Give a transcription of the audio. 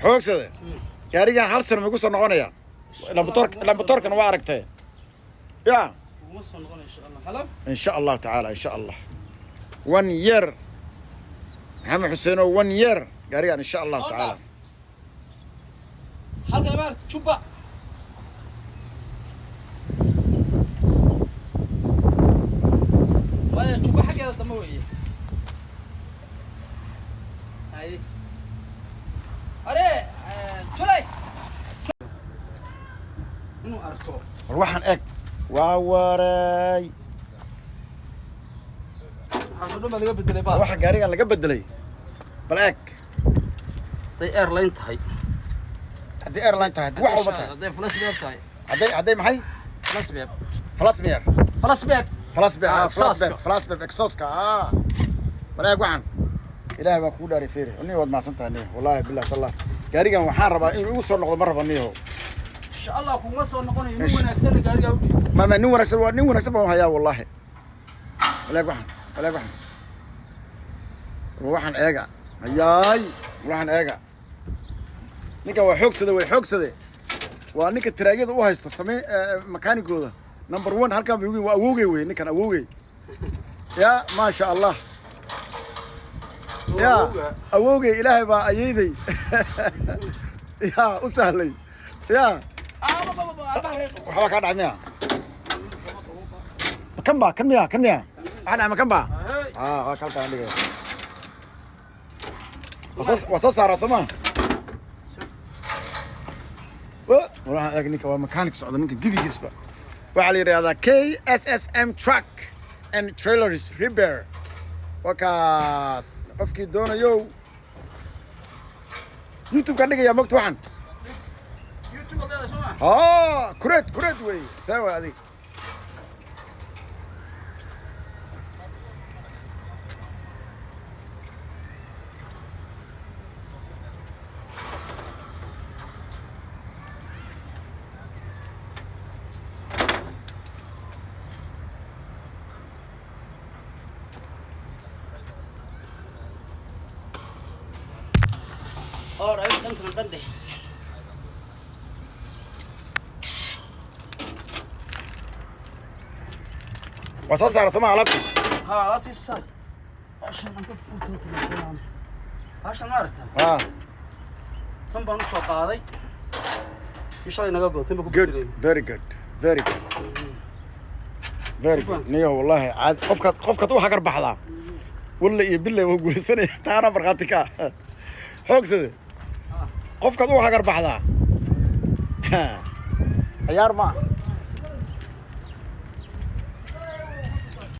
حوكسة gaarigan hal sano ma igu soo noqonaya lambatorkana waa aragtay ya uma soo noqon insha Allah ta'ala insha Allah 1 year Maxamed Xuseen 1 year gaarigan insha Allah ta'ala halka maarta juba waya juba xageeda dama weeye ay are tulay inuu arko waxaan eeg waa waray hadaba laga bedelay baa waxa gaarigan laga bedelay bal eeg day airline tahay hadii airline tahay wax walba tahay day flash beep tahay hadday maxay flash beep exhaust ka bal eeg waxaan ilaahay baa ku dhaari fiiri inii wad maasantahay wallahi billahi sallah gaarigan waxaan rabaa inuu igu soo noqdo mar rabaniyo insha Allah kuma soo noqonayo nin wanaagsan gaariga u dhiib ma nin wanaagsan baan hayaa wallahi walaag waxaan eega ayaay waxaan eega ninka waa xoogsade waa ninka taraagada u haysto samee makaanigooda number 1 halkan buu waa awoogay weey ninkan awoogay ya ma sha Allah ya awoogay ilaahay baa ayeeday ya u sahlay ya waxa ka dhacmaya kan miya ana ma kan ba waa kalta andiga wasoo saara sama walaha agnika waa mechanic socda ninka gibigiisba waxa la yiraahdaa KSSM truck and trailers repair wakaas qofkii doonayo YouTube ka dhigaya magta waxan YouTube ka dhigaya kureed way sawa adig Alright, dhan deh. wasoo saara sama alabti alabti saar ashan aan ka fuuto telefoon ashan maarta tan baan soo qaaday ishay naga go'tay ku good very good niyo wallahi aad qofka u hagar baxda walla iyo billahi waa guursanay taana barqaati ka xoogsade qofka u hagar baxda ciyaar ma